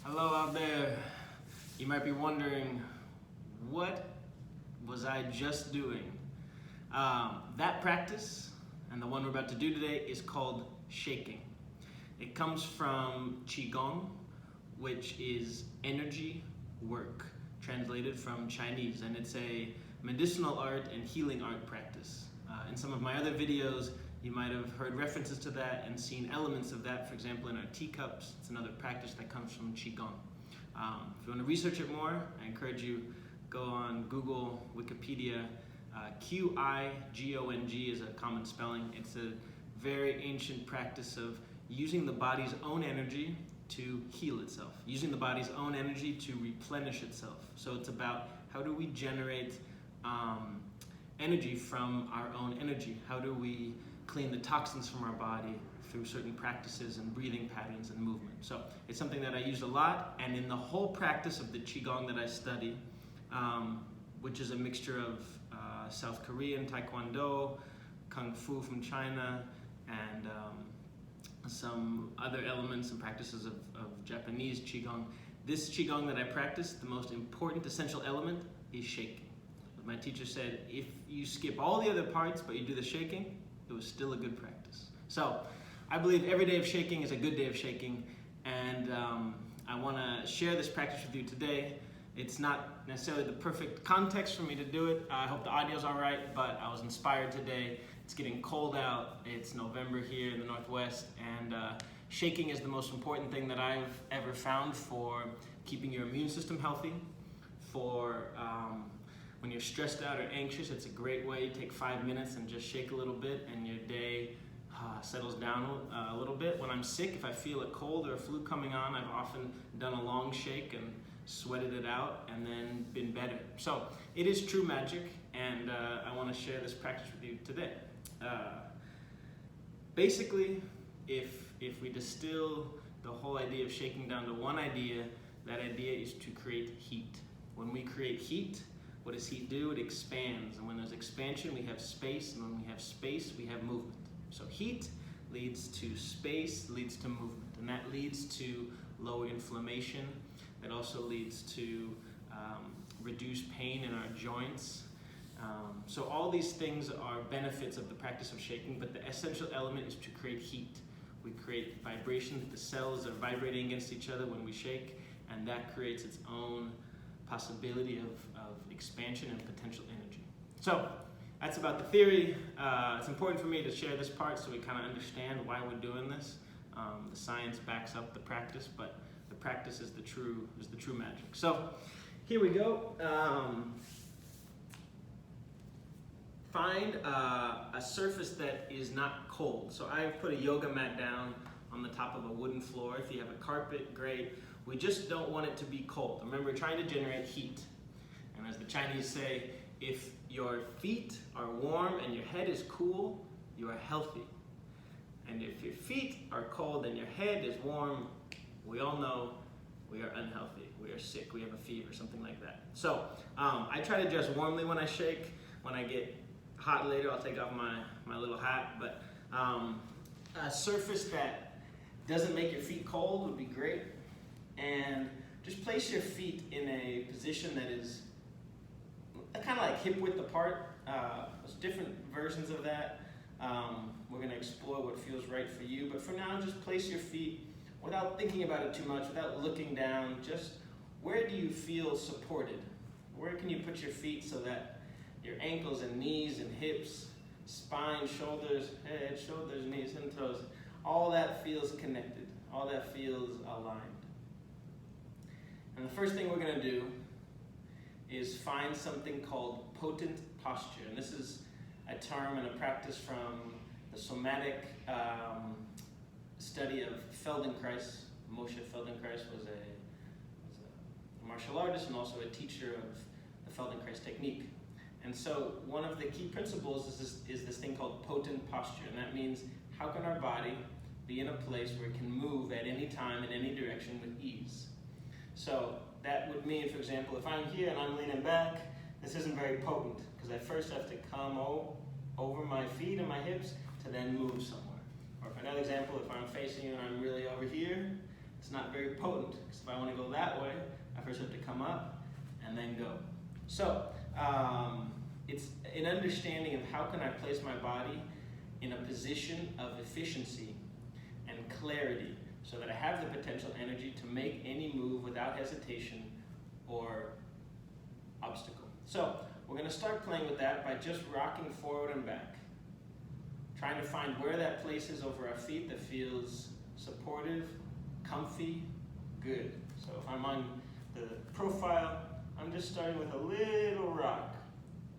Hello out there. You might be wondering, what was I just doing? That practice and the one we're about to do today is called shaking. It comes from Qigong, which is energy work, translated from Chinese, and it's a medicinal art and healing art practice. In some of my other videos, you might have heard references to that and seen elements of that, for example, in our teacups. It's another practice that comes from Qigong. If you want to research it more, I encourage you go on Google, Wikipedia. Qigong is a common spelling. It's a very ancient practice of using the body's own energy to heal itself, using the body's own energy to replenish itself. So it's about how do we generate energy from our own energy? How do we clean the toxins from our body through certain practices and breathing patterns and movement? So it's something that I use a lot, and in the whole practice of the Qigong that I study, which is a mixture of South Korean Taekwondo, Kung Fu from China, and some other elements and practices of Japanese Qigong. This Qigong that I practice, the most important essential element is shaking. My teacher said, if you skip all the other parts but you do the shaking, it was still a good practice. So I believe every day of shaking is a good day of shaking, and I want to share this practice with you today. It's not necessarily the perfect context for me to do it. I hope the audio's all right, but I was inspired today. It's getting cold out. It's November here in the Northwest, and shaking is the most important thing that I've ever found for keeping your immune system healthy. For when you're stressed out or anxious, it's a great way. You take 5 minutes and just shake a little bit, and your day settles down a little bit. When I'm sick, if I feel a cold or a flu coming on, I've often done a long shake and sweated it out and then been better. So it is true magic, and I want to share this practice with you today. Basically, if we distill the whole idea of shaking down to one idea, that idea is to create heat. When we create heat, what does heat do? It expands, and when there's expansion, we have space, and when we have space, we have movement. So heat leads to space, leads to movement, and that leads to lower inflammation. That also leads to reduced pain in our joints. So all these things are benefits of the practice of shaking, but the essential element is to create heat. We create vibration. The cells are vibrating against each other when we shake, and that creates its own possibility of expansion and potential energy. So that's about the theory. It's important for me to share this part so we kind of understand why we're doing this. The science backs up the practice, but the practice is the true magic. So here we go. Find a surface that is not cold. So I've put a yoga mat down on the top of a wooden floor. If you have a carpet, great. We just don't want it to be cold. Remember, we're trying to generate heat. And as the Chinese say, if your feet are warm and your head is cool, you are healthy. And if your feet are cold and your head is warm, we all know we are unhealthy, we are sick, we have a fever, something like that. So I try to dress warmly when I shake. When I get hot later, I'll take off my little hat. But a surface that doesn't make your feet cold would be great. And just place your feet in a position that is kind of like hip width apart. There's different versions of that. We're going to explore what feels right for you. But for now, just place your feet without thinking about it too much, without looking down. Just where do you feel supported? Where can you put your feet so that your ankles and knees and hips, spine, shoulders, head, shoulders, knees, and toes, all that feels connected. All that feels aligned. And the first thing we're going to do is find something called potent posture. And this is a term and a practice from the somatic study of Feldenkrais. Moshe Feldenkrais was a martial artist and also a teacher of the Feldenkrais technique. And so one of the key principles is this thing called potent posture. And that means, how can our body be in a place where it can move at any time in any direction with ease? So that would mean, for example, if I'm here and I'm leaning back, this isn't very potent, because I first have to come over my feet and my hips to then move somewhere. Or for another example, if I'm facing you and I'm really over here, It's not very potent, because if I want to go that way, I first have to come up and then go. So, it's an understanding of how can I place my body in a position of efficiency and clarity so that I have the potential energy to make any move without hesitation or obstacle. So, we're going to start playing with that by just rocking forward and back. Trying to find where that place is over our feet that feels supportive, comfy, good. So if I'm on the profile, I'm just starting with a little rock.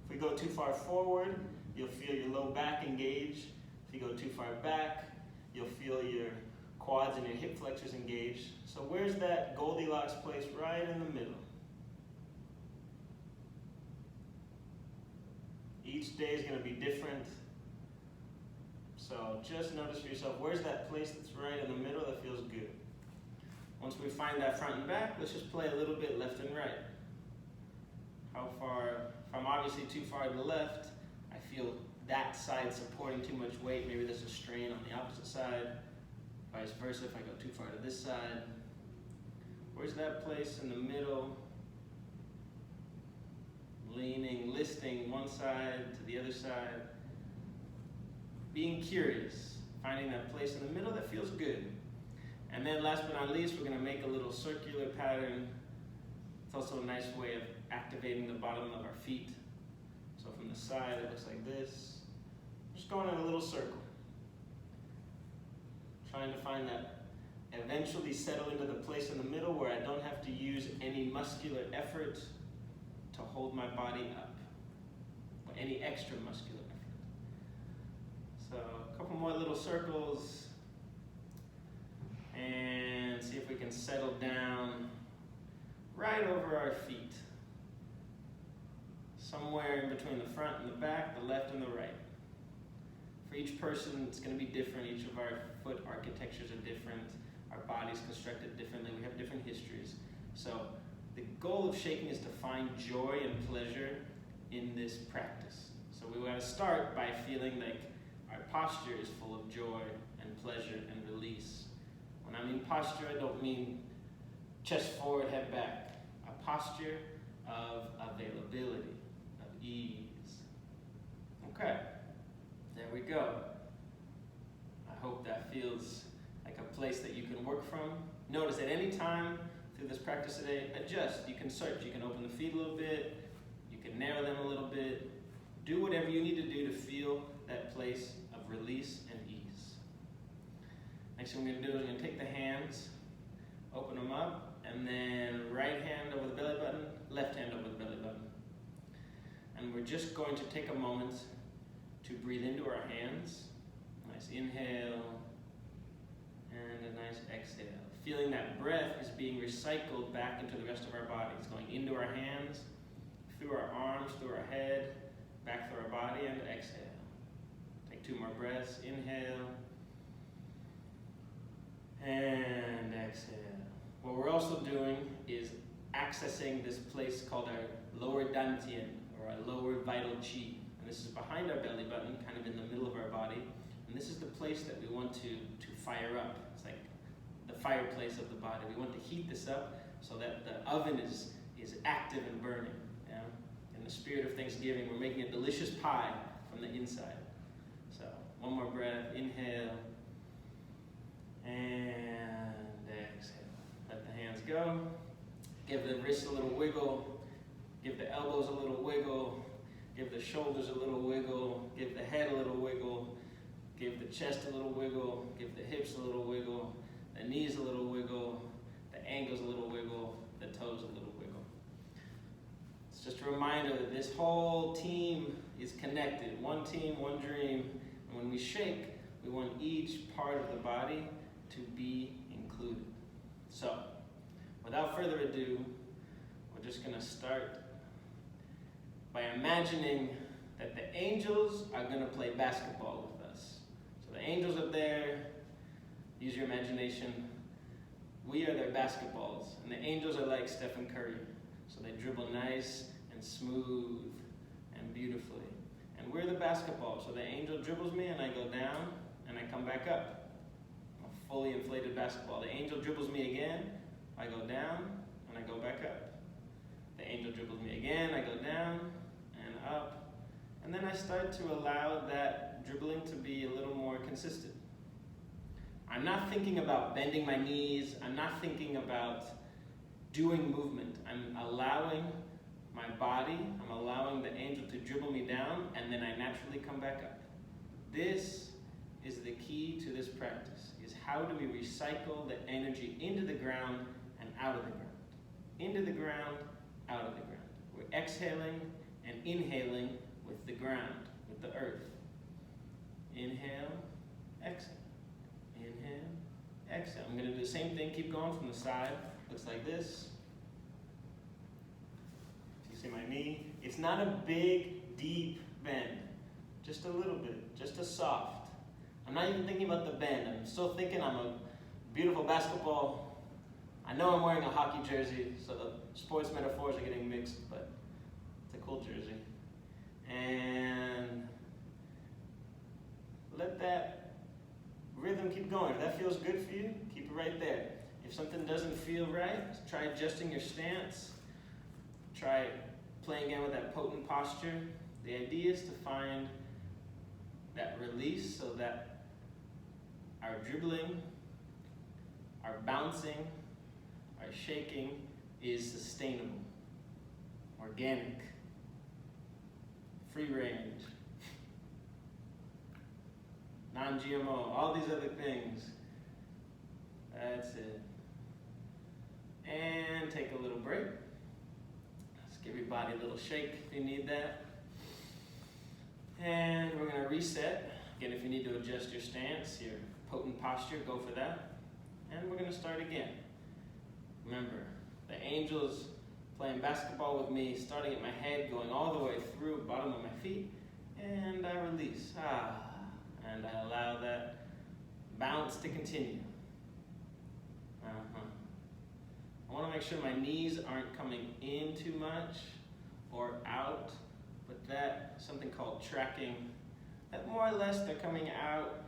If we go too far forward, you'll feel your low back engage. If you go too far back, you'll feel your quads and your hip flexors engage. So where's that Goldilocks place? Right in the middle. Each day is going to be different. So just notice for yourself, where's that place that's right in the middle that feels good? Once we find that front and back, let's just play a little bit left and right. How far, if I'm obviously too far to the left, I feel that side supporting too much weight. Maybe there's a strain on the opposite side. Vice versa, if I go too far to this side. Where's that place in the middle? Leaning, listing one side to the other side. Being curious, finding that place in the middle that feels good. And then last but not least, we're going to make a little circular pattern. It's also a nice way of activating the bottom of our feet. So from the side, it looks like this. Just going in a little circle. Trying to find that, eventually settle into the place in the middle where I don't have to use any muscular effort to hold my body up, or any extra muscular effort. So a couple more little circles, and see if we can settle down right over our feet. Somewhere in between the front and the back, the left and the right. For each person, it's going to be different. Each of our foot architectures are different. Our body's constructed differently. We have different histories. So the goal of shaking is to find joy and pleasure in this practice. So we want to start by feeling like our posture is full of joy and pleasure and release. When I mean posture, I don't mean chest forward, head back. A posture of availability, of ease. Okay, there we go. I hope that feels like a place that you can work from. Notice at any time through this practice today, adjust. You can search. You can open the feet a little bit. You can narrow them a little bit. Do whatever you need to do to feel that place of release and ease. Next thing we're going to do is we're going to take the hands, open them up, and then right hand over the belly button, left hand over the belly button. And we're just going to take a moment to breathe into our hands. Nice inhale and a nice exhale. Feeling that breath is being recycled back into the rest of our body. It's going into our hands, through our arms, through our head, back through our body, and exhale. Take 2 more breaths. Inhale and exhale. What we're also doing is accessing this place called our lower dantian, or our lower vital chi. And this is behind our belly button, kind of in the middle of our body. And this is the place that we want to fire up. It's like the fireplace of the body. We want to heat this up so that the oven is active and burning. Yeah? In the spirit of Thanksgiving, we're making a delicious pie from the inside. So, one more breath. Inhale and exhale. Let the hands go. Give the wrists a little wiggle. Give the elbows a little wiggle. Give the shoulders a little wiggle. Give the head a little wiggle. Give the chest a little wiggle. Give the hips a little wiggle. The knees a little wiggle. The ankles a little wiggle. The toes a little wiggle. It's just a reminder that this whole team is connected. One team, one dream. And when we shake, we want each part of the body to be included. So, without further ado, we're just going to start by imagining that the angels are going to play basketball with us. So the angels are there. Use your imagination. We are their basketballs, and the angels are like Stephen Curry. So they dribble nice and smooth and beautifully. And we're the basketball. So the angel dribbles me, and I go down, and I come back up. A fully inflated basketball. The angel dribbles me again, I go down, and I go back up. The angel dribbles me again, I go down and up. And then I start to allow that dribbling to be a little more consistent. I'm not thinking about bending my knees, I'm not thinking about doing movement. I'm allowing my body, I'm allowing the angel to dribble me down, and then I naturally come back up. This is the key to this practice, is how do we recycle the energy into the ground and out of the ground. Into the ground, out of the ground. We're exhaling and inhaling with the ground, with the earth. Inhale, exhale. Inhale, exhale. I'm going to do the same thing, keep going from the side. Looks like this. You see my knee? It's not a big, deep bend. Just a little bit, just a soft. I'm not even thinking about the bend. I'm still thinking I'm a beautiful basketball. I know I'm wearing a hockey jersey, so the sports metaphors are getting mixed, but it's a cool jersey. And let that rhythm keep going. If that feels good for you, keep it right there. If something doesn't feel right, try adjusting your stance. Try playing again with that potent posture. The idea is to find that release so that our dribbling, our bouncing, our shaking is sustainable, organic, free range, non-GMO, all these other things. That's it. And take a little break. Let's give your body a little shake if you need that. And we're going to reset. Again, if you need to adjust your stance, your potent posture, go for that. And we're going to start again. Remember, the angel's playing basketball with me, starting at my head, going all the way through the bottom of my feet. And I release. And I allow that bounce to continue. I want to make sure my knees aren't coming in too much or out, but that something called tracking, that more or less they're coming out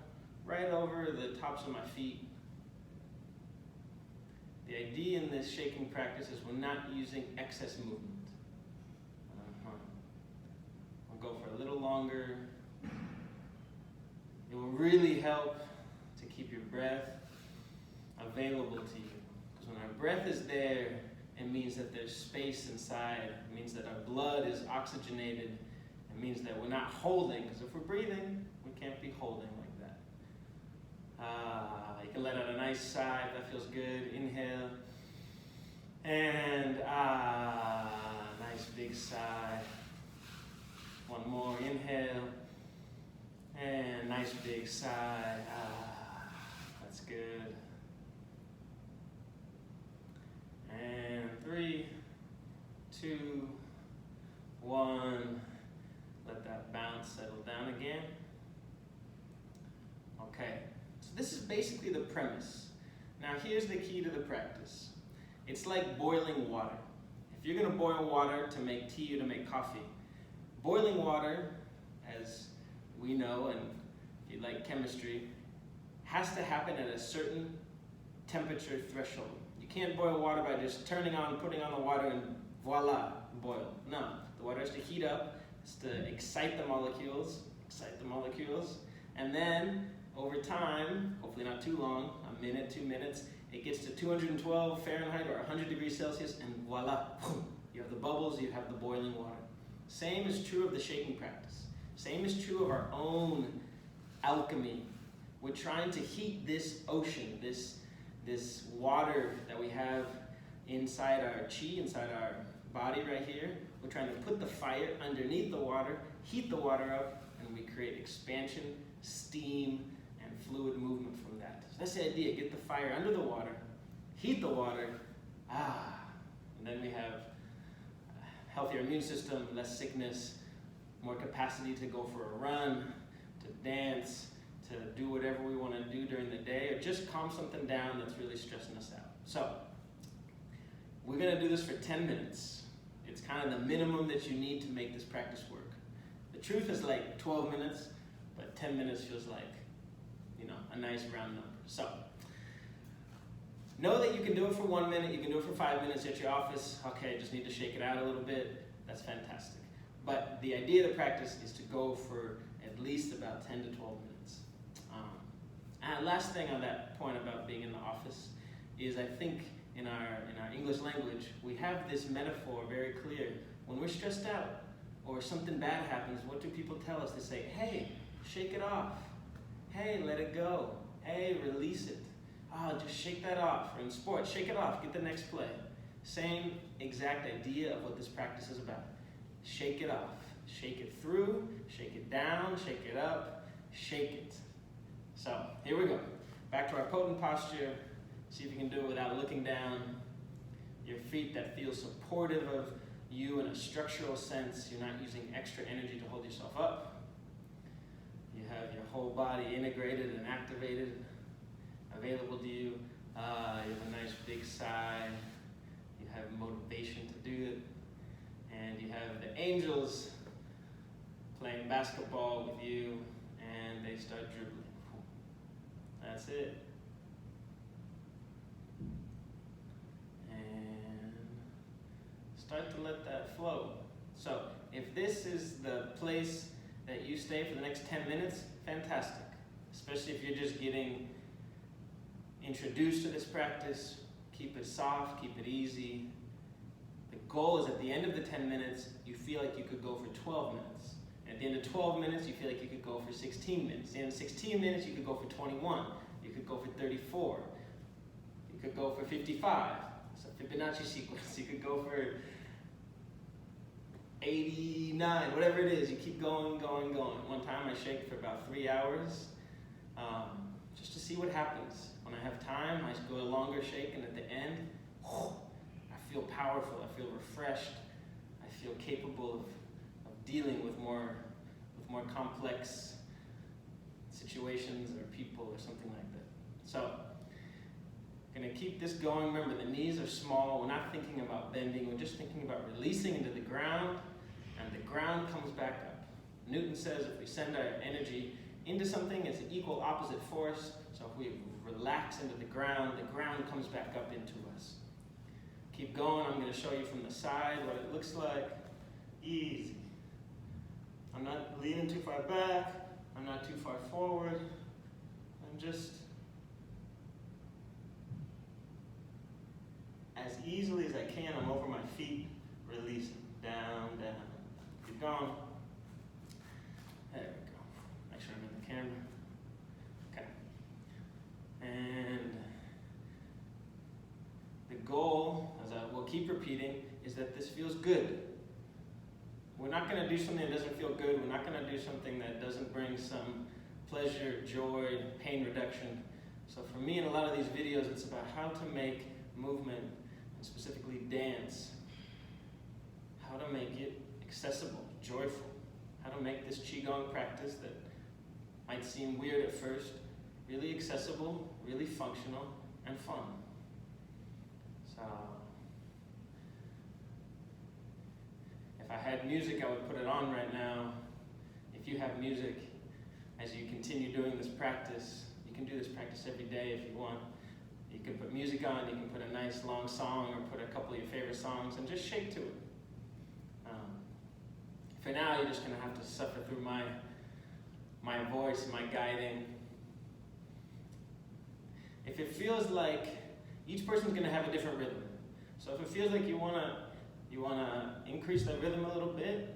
right over the tops of my feet. The idea in this shaking practice is we're not using excess movement. We'll go for a little longer. It will really help to keep your breath available to you. Because when our breath is there, it means that there's space inside. It means that our blood is oxygenated. It means that we're not holding, because if we're breathing, we can't be holding like that. You can let out a nice sigh if that feels good. Inhale. And nice big sigh. One more. Inhale. And nice big sigh. That's good. And 3, 2, 1. Let that bounce settle down again. Okay, so this is basically the premise. Now here's the key to the practice. It's like boiling water. If you're going to boil water to make tea or to make coffee, boiling water, as we know, and if you like chemistry, has to happen at a certain temperature threshold. You can't boil water by just turning on, putting on the water, and voila, boil. No, the water has to heat up, has to excite the molecules, and then over time, hopefully not too long, a minute, 2 minutes, it gets to 212 Fahrenheit or 100 degrees Celsius, and voila, you have the bubbles, you have the boiling water. Same is true of the shaking practice. Same is true of our own alchemy. We're trying to heat this ocean, this water that we have inside our chi, inside our body right here. We're trying to put the fire underneath the water, heat the water up, and we create expansion, steam, and fluid movement from that. So that's the idea. Get the fire under the water, heat the water, and then we have a healthier immune system, less sickness, more capacity to go for a run, to dance, to do whatever we want to do during the day, or just calm something down that's really stressing us out. So, we're going to do this for 10 minutes. It's kind of the minimum that you need to make this practice work. The truth is like 12 minutes, but 10 minutes feels like, a nice round number. So, Know that you can do it for 1 minute, you can do it for 5 minutes at your office. Okay, just need to shake it out a little bit. That's fantastic. But the idea of the practice is to go for at least about 10 to 12 minutes. And last thing on that point about being in the office is, I think in our English language, we have this metaphor very clear. When we're stressed out or something bad happens, what do people tell us? They say, hey, shake it off. Hey, let it go. Hey, release it. Oh, just shake that off. Or in sports, shake it off, get the next play. Same exact idea of what this practice is about. Shake it off. Shake it through, shake it down, shake it up, shake it. So, here we go. Back to our potent posture. See if you can do it without looking down. Your feet that feel supportive of you in a structural sense. You're not using extra energy to hold yourself up. You have your whole body integrated and activated, available to you. You have a nice big sigh. You have motivation to do it. And you have the angels playing basketball with you, and they start dribbling. That's it. And start to let that flow. So, if this is the place that you stay for the next 10 minutes, fantastic. Especially if you're just getting introduced to this practice, keep it soft, keep it easy. The goal is at the end of the 10 minutes, you feel like you could go for 12 minutes. At the end of 12 minutes, you feel like you could go for 16 minutes. At the end of 16 minutes, you could go for 21. You could go for 34. You could go for 55. It's a Fibonacci sequence. You could go for 89, whatever it is. You keep going, going, going. One time I shake for about 3 hours, just to see what happens. When I have time, I go a longer shake, and at the end, I feel powerful, I feel refreshed, I feel capable of dealing with more complex situations or people or something like that. So, gonna keep this going. Remember, the knees are small. We're not thinking about bending. We're just thinking about releasing into the ground, and the ground comes back up. Newton says if we send our energy into something, it's an equal opposite force. So if we relax into the ground comes back up into us. Keep going. I'm going to show you from the side what it looks like. Easy. I'm not leaning too far back. I'm not too far forward. I'm just as easily as I can. I'm over my feet, releasing. Down, down. Keep going. There we go. Make sure I'm in the camera. Okay. And the goal, as I will keep repeating, is that this feels good. We're not going to do something that doesn't feel good. We're not going to do something that doesn't bring some pleasure, joy, pain reduction. So for me, in a lot of these videos, it's about how to make movement, and specifically dance, how to make it accessible, joyful, how to make this Qigong practice that might seem weird at first, really accessible, really functional, and fun. So, if I had music, I would put it on right now. If you have music, as you continue doing this practice, you can do this practice every day if you want. You can put music on, you can put a nice long song, or put a couple of your favorite songs, and just shake to it. For now, you're just going to have to suffer through my voice, my guiding. If it feels like, each person's going to have a different rhythm. So if it feels like you want to increase that rhythm a little bit,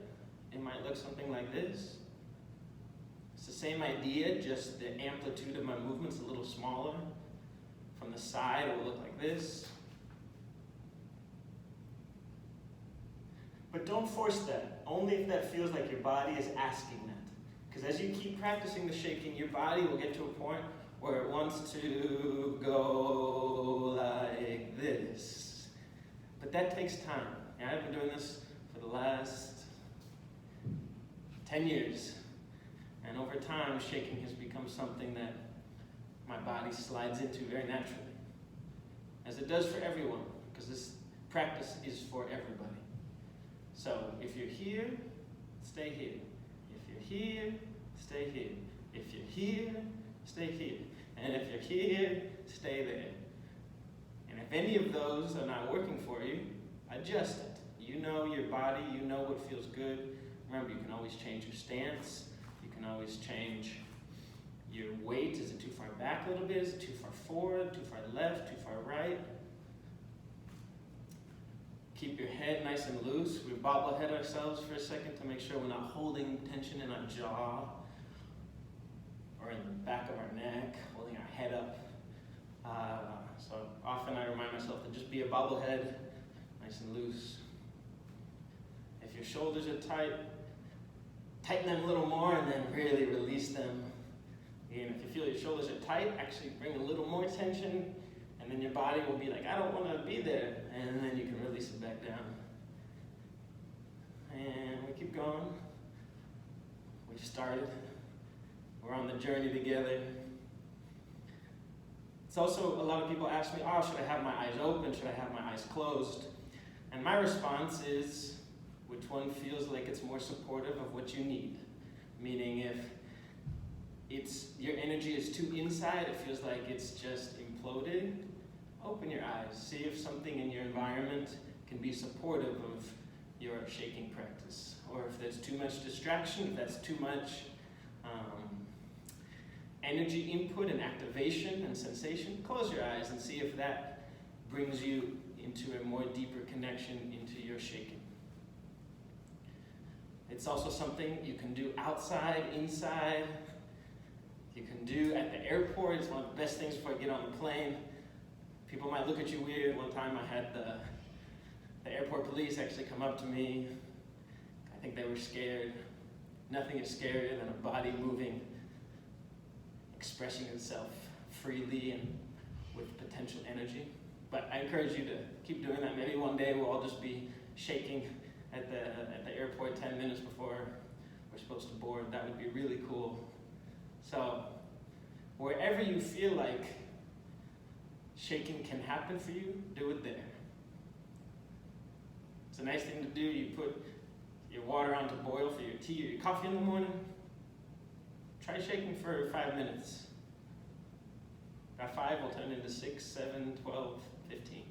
it might look something like this. It's the same idea, just the amplitude of my movement's a little smaller. From the side, it will look like this. But don't force that, only if that feels like your body is asking that. Because as you keep practicing the shaking, your body will get to a point where it wants to go like this. But that takes time. And I've been doing this for the last 10 years. And over time, shaking has become something that my body slides into very naturally. As it does for everyone, because this practice is for everybody. So, if you're here, stay here. If you're here, stay here. If you're here, stay here. And if you're here, stay there. And if any of those are not working for you, adjust it. You know your body, you know what feels good. Remember, you can always change your stance. You can always change your weight. Is it too far back a little bit? Is it too far forward, too far left, too far right? Keep your head nice and loose. We bobblehead ourselves for a second to make sure we're not holding tension in our jaw or in the back of our neck, holding our head up. So often I remind myself to just be a bobblehead, nice and loose. If your shoulders are tight, tighten them a little more and then really release them. Again, if you feel your shoulders are tight, actually bring a little more tension, and then your body will be like, I don't want to be there. And then you can release it back down. And we keep going. We started. We're on the journey together. It's also, a lot of people ask me, oh, should I have my eyes open? Should I have my eyes closed? And my response is, which one feels like it's more supportive of what you need? Meaning if your energy is too inside, it feels like it's just imploded, open your eyes. See if something in your environment can be supportive of your shaking practice. Or if there's too much distraction, if that's too much energy input and activation and sensation, close your eyes and see if that brings you into a more deeper connection into your shaking. It's also something you can do outside, inside. You can do at the airport. It's one of the best things before I get on the plane. People might look at you weird. One time I had the airport police actually come up to me. I think they were scared. Nothing is scarier than a body moving, expressing itself freely and with potential energy. But I encourage you to keep doing that. Maybe one day we'll all just be shaking at the airport 10 minutes before we're supposed to board. That would be really cool. So wherever you feel like shaking can happen for you, do it there. It's a nice thing to do. You put your water on to boil for your tea or your coffee in the morning. Try shaking for 5 minutes. That 5 will turn into 6, 7, 12, 15.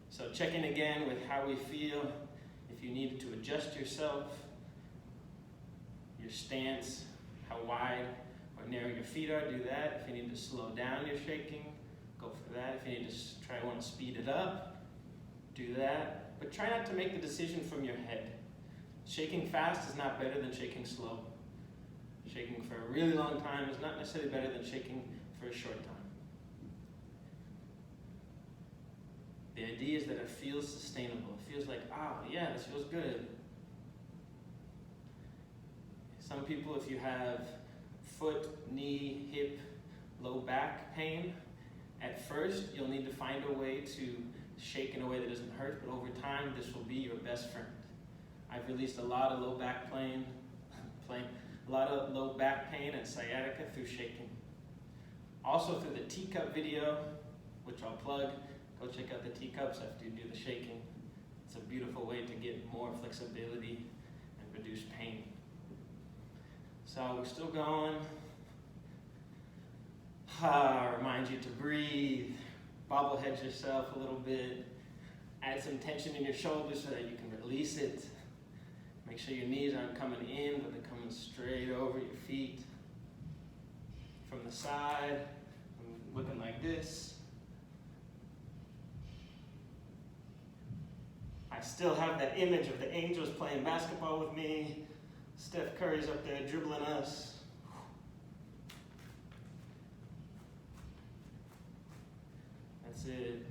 So check in again with how we feel. If you needed to adjust yourself, your stance, how wide or narrow your feet are, do that. If you need to slow down your shaking, go for that. If you need to want to speed it up, do that. But try not to make the decision from your head. Shaking fast is not better than shaking slow. Shaking for a really long time is not necessarily better than shaking for a short time. The idea is that it feels sustainable. It feels like, yeah, this feels good. Some people, if you have foot, knee, hip, low back pain, at first you'll need to find a way to shake in a way that doesn't hurt, but over time this will be your best friend. I've released a lot of low back pain, a lot of low back pain and sciatica through shaking. Also through the teacup video, which I'll plug. Go check out the teacups after you do the shaking. It's a beautiful way to get more flexibility and reduce pain. So we're still going. Remind you to breathe. Bobblehead yourself a little bit. Add some tension in your shoulders so that you can release it. Make sure your knees aren't coming in, but they're coming straight over your feet. From the side, I'm looking like this. I still have that image of the Angels playing basketball with me. Steph Curry's up there dribbling us. That's it.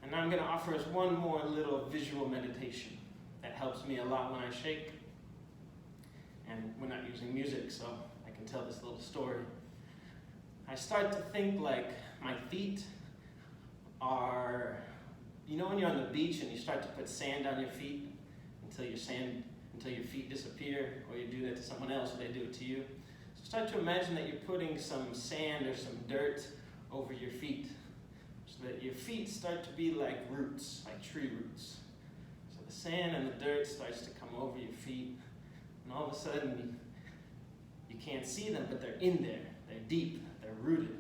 And now I'm going to offer us one more little visual meditation that helps me a lot when I shake. And we're not using music, so I can tell this little story. I start to think like my feet are, you know when you're on the beach and you start to put sand on your feet until your feet disappear, or you do that to someone else or they do it to you? So start to imagine that you're putting some sand or some dirt over your feet so that your feet start to be like roots, like tree roots. So the sand and the dirt starts to come over your feet, and all of a sudden you can't see them, but they're in there. They're deep, they're rooted.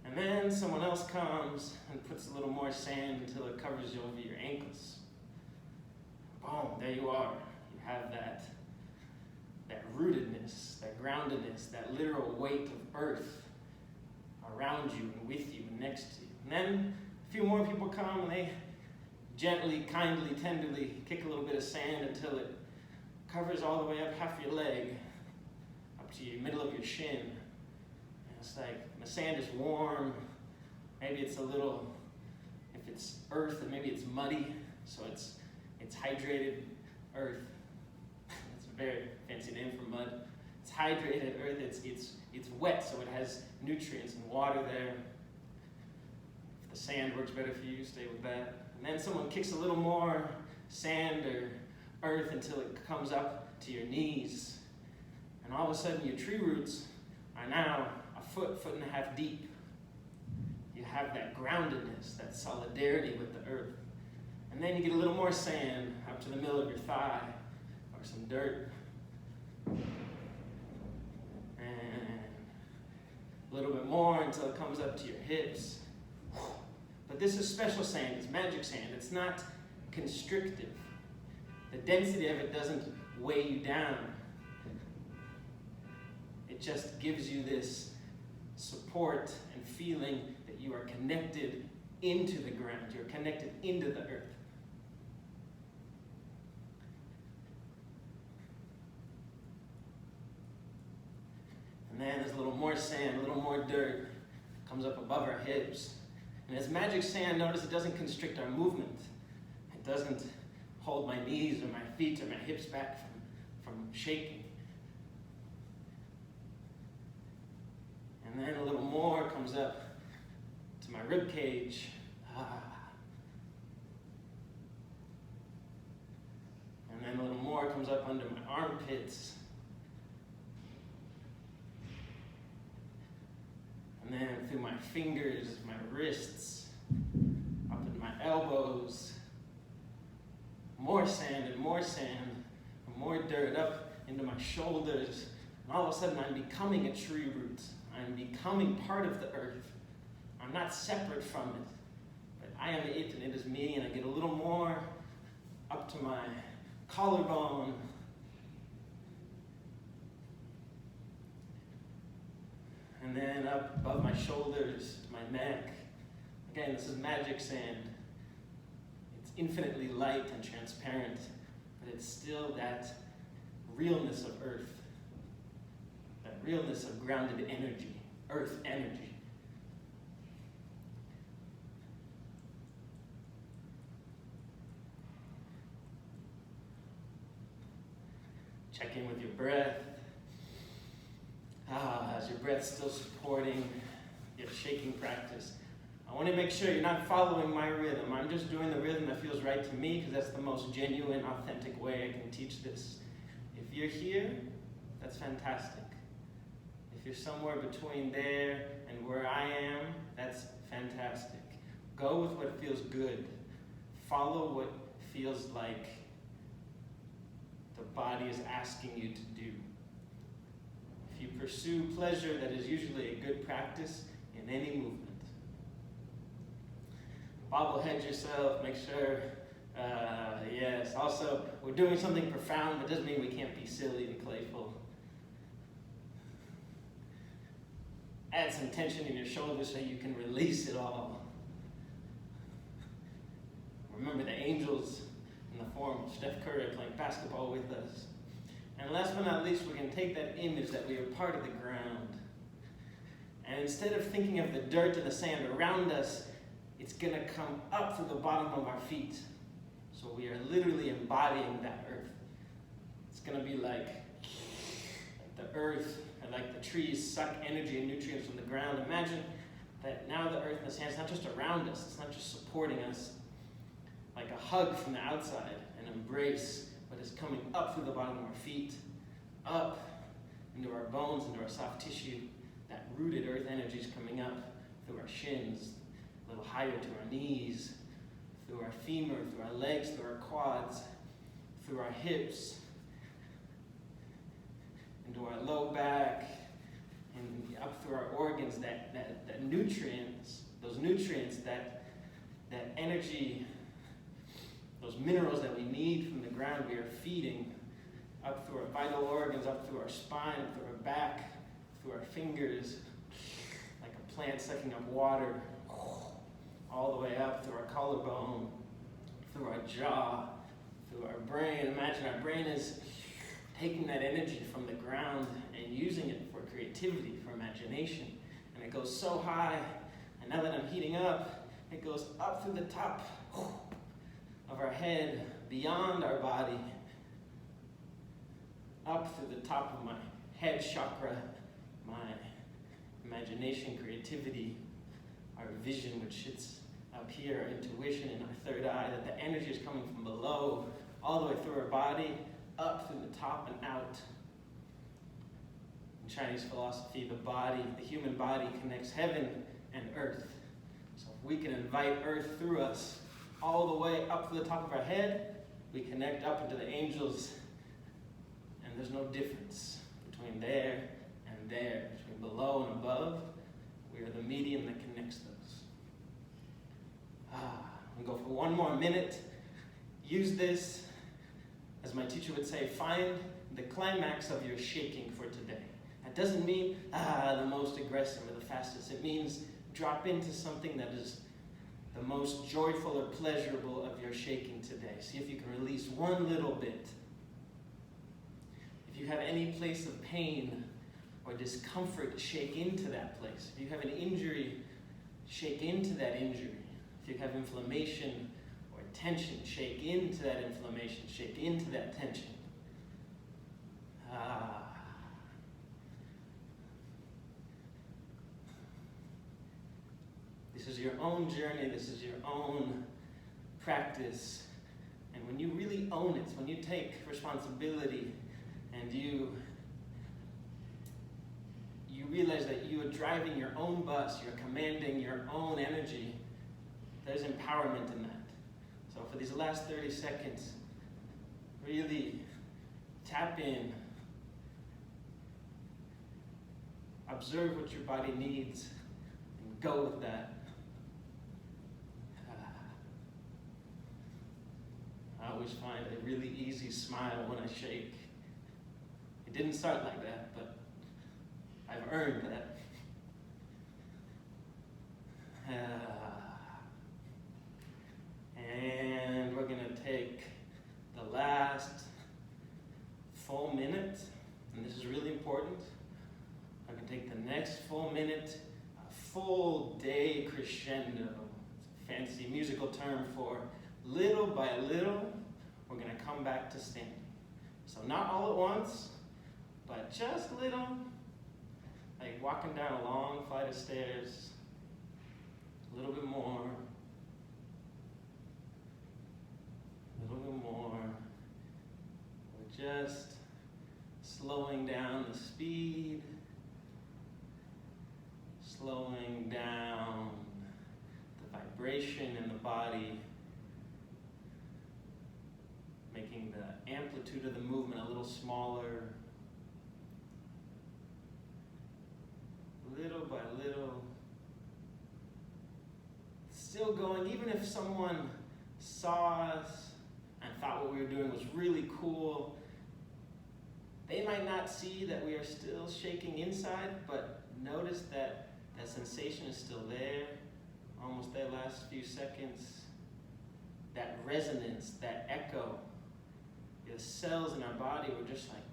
And then someone else comes and puts a little more sand until it covers you over your ankles. Boom, there you are. You have that rootedness, that groundedness, that literal weight of earth around you and with you and next to you. And then a few more people come and they gently, kindly, tenderly kick a little bit of sand until it covers all the way up half your leg, up to the middle of your shin. And it's like, the sand is warm, maybe it's a little, if it's earth, then maybe it's muddy, so it's hydrated earth. It's a very fancy name for mud. It's hydrated earth, it's wet, so it has nutrients and water there. If the sand works better for you, stay with that. And then someone kicks a little more sand or earth until it comes up to your knees. And all of a sudden your tree roots are now a foot and a half deep. You have that groundedness, that solidarity with the earth. And then you get a little more sand up to the middle of your thigh, or some dirt. And a little bit more until it comes up to your hips. But this is special sand, it's magic sand. It's not constrictive. The density of it doesn't weigh you down. It just gives you this support and feeling that you are connected into the ground. You're connected into the earth. And then there's a little more sand, a little more dirt comes up above our hips. And as magic sand, notice it doesn't constrict our movement. It doesn't hold my knees or my feet or my hips back from shaking. And then a little more comes up to my rib cage. And then a little more comes up under my armpits. And then through my fingers, my wrists, up into my elbows. More sand and more dirt up into my shoulders. And all of a sudden I'm becoming a tree root. I'm becoming part of the earth. I'm not separate from it. But I am it and it is me, and I get a little more up to my collarbone. And then up above my shoulders, my neck. Again, this is magic sand. It's infinitely light and transparent, but it's still that realness of earth, that realness of grounded energy, earth energy. Check in with your breath. As your breath's still supporting your shaking practice, I want to make sure you're not following my rhythm. I'm just doing the rhythm that feels right to me because that's the most genuine, authentic way I can teach this. If you're here, that's fantastic. If you're somewhere between there and where I am, that's fantastic. Go with what feels good. Follow what feels like the body is asking you to do. If you pursue pleasure, that is usually a good practice in any movement. Bobblehead yourself, make sure, yes. Also, we're doing something profound, but doesn't mean we can't be silly and playful. Add some tension in your shoulders so you can release it all. Remember the angels in the form of Steph Curry playing basketball with us. And last but not least, we're going to take that image that we are part of the ground. And instead of thinking of the dirt and the sand around us, it's going to come up through the bottom of our feet. So we are literally embodying that earth. It's going to be like the earth, and like the trees suck energy and nutrients from the ground. Imagine that now the earth and the sand is not just around us, it's not just supporting us, like a hug from the outside, an embrace, but it's coming up through the bottom of our feet, up into our bones, into our soft tissue. That rooted earth energy is coming up through our shins, a little higher to our knees, through our femur, through our legs, through our quads, through our hips, into our low back, and up through our organs, that nutrients, those nutrients, that energy, those minerals that we need from the ground, we are feeding up through our vital organs, up through our spine, up through our back, through our fingers, like a plant sucking up water, all the way up through our collarbone, through our jaw, through our brain. Imagine our brain is taking that energy from the ground and using it for creativity, for imagination. And it goes so high, and now that I'm heating up, it goes up through the top of our head, beyond our body, up through the top of my head chakra, my imagination, creativity, our vision, which sits up here, our intuition, and our third eye, that the energy is coming from below, all the way through our body, up through the top and out. In Chinese philosophy, the human body connects heaven and earth. So if we can invite earth through us all the way up to the top of our head, we connect up into the angels, and there's no difference between there and there, between below and above. We are the medium that connects those. I'm going to go for one more minute. Use this, as my teacher would say, find the climax of your shaking for today. That doesn't mean the most aggressive or the fastest. It means drop into something that is the most joyful or pleasurable of your shaking today. See if you can release one little bit. If you have any place of pain or discomfort, shake into that place. If you have an injury, shake into that injury. If you have inflammation or tension, shake into that inflammation, shake into that tension. This is your own journey, this is your own practice. And when you really own it, when you take responsibility and you realize that you are driving your own bus, you're commanding your own energy, there's empowerment in that. So for these last 30 seconds, really tap in, observe what your body needs, and go with that. I always find a really easy smile when I shake. It didn't start like that, but I've earned that. And we're going to take the last full minute, and this is really important. I'm going to take the next full minute, a full day crescendo. It's a fancy musical term for little by little, we're going to come back to standing. So not all at once, but just little, like walking down a long flight of stairs, a little bit more, a little bit more. We're just slowing down the speed, slowing down the vibration in the body, making the amplitude of the movement a little smaller, little by little. Still going, even if someone saw us and thought what we were doing was really cool, they might not see that we are still shaking inside, but notice that that sensation is still there, almost that last few seconds. That resonance, that echo. The cells in our body were just like,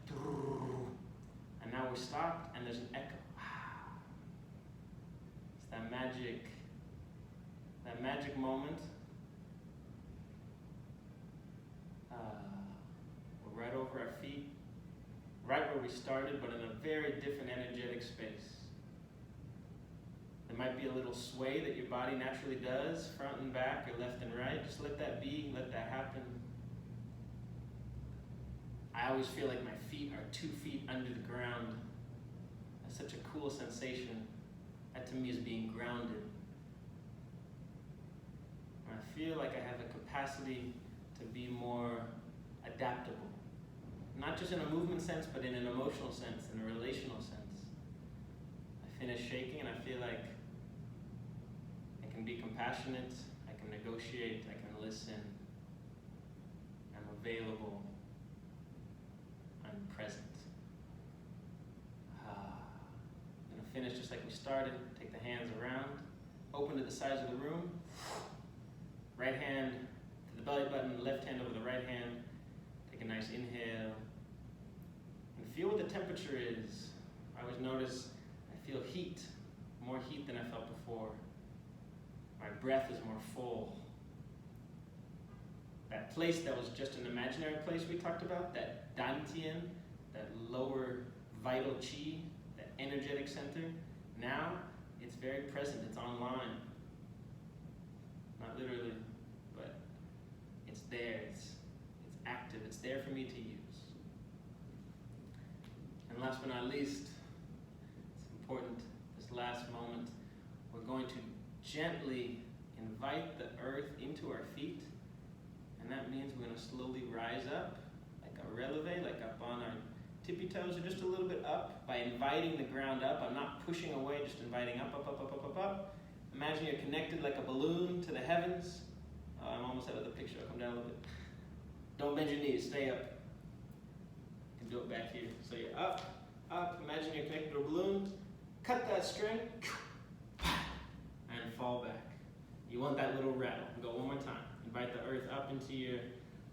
and now we're stopped and there's an echo. It's that magic moment. We're right over our feet, right where we started, but in a very different energetic space. There might be a little sway that your body naturally does, front and back or left and right. Just let that be, let that happen. I always feel like my feet are 2 feet under the ground. That's such a cool sensation. That to me is being grounded. And I feel like I have a capacity to be more adaptable. Not just in a movement sense, but in an emotional sense, in a relational sense. finish shaking and I feel like I can be compassionate, I can negotiate, I can listen, I'm available, I'm present. I'm gonna finish just like we started. Take the hands around, open to the sides of the room. Right hand to the belly button, left hand over the right hand. Take a nice inhale. And feel what the temperature is. I always notice I feel heat, more heat than I felt before. My breath is more full. That place that was just an imaginary place we talked about, that dantian, that lower vital chi, that energetic center, now it's very present, it's online. Not literally, but it's there, it's active, it's there for me to use. And last but not least, it's important, this last moment, we're going to gently invite the earth into our feet, and that means we're going to slowly rise up, like a releve, like up on our tippy toes, or just a little bit up, by inviting the ground up. I'm not pushing away, just inviting up, up, up, up, up, up, up. Imagine you're connected like a balloon to the heavens. I'm almost out of the picture, I'll come down a little bit. Don't bend your knees, stay up. You can do it back here. So you're up, up, imagine you're connected to a balloon, cut that string, and fall back. You want that little rattle. Go one more time. Invite the earth up into your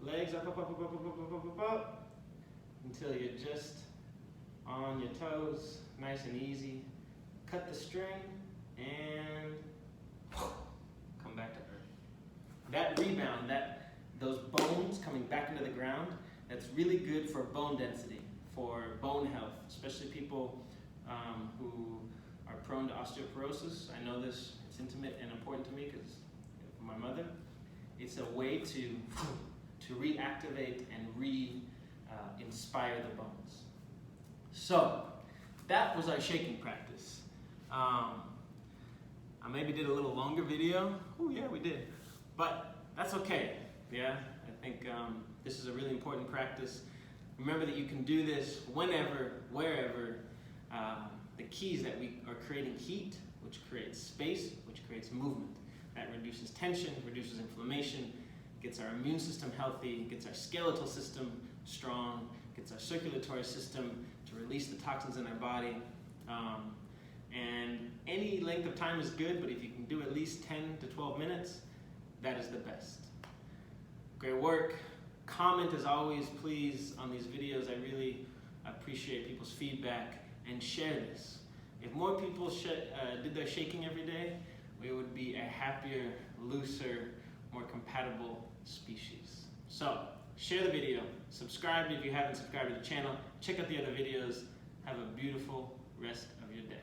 legs, up, up, up, up, up, up, up, up, up, up, until you're just on your toes, nice and easy. Cut the string, and come back to earth. That rebound, those bones coming back into the ground, that's really good for bone density, for bone health, especially people who are prone to osteoporosis. I know this, it's intimate and important to me because of my mother. It's a way to reactivate and inspire the bones. So, that was our shaking practice. I maybe did a little longer video. Oh yeah, we did. But that's okay, yeah? I think this is a really important practice. Remember that you can do this whenever, wherever. The key is that we are creating heat, which creates space, which creates movement. That reduces tension, reduces inflammation, gets our immune system healthy, gets our skeletal system strong, gets our circulatory system to release the toxins in our body. And any length of time is good, but if you can do at least 10 to 12 minutes, that is the best. Great work. Comment as always, please, on these videos. I really appreciate people's feedback, and share this. If more people did their shaking every day, we would be a happier, looser, more compatible species. So, share the video, subscribe if you haven't subscribed to the channel, check out the other videos. Have a beautiful rest of your day.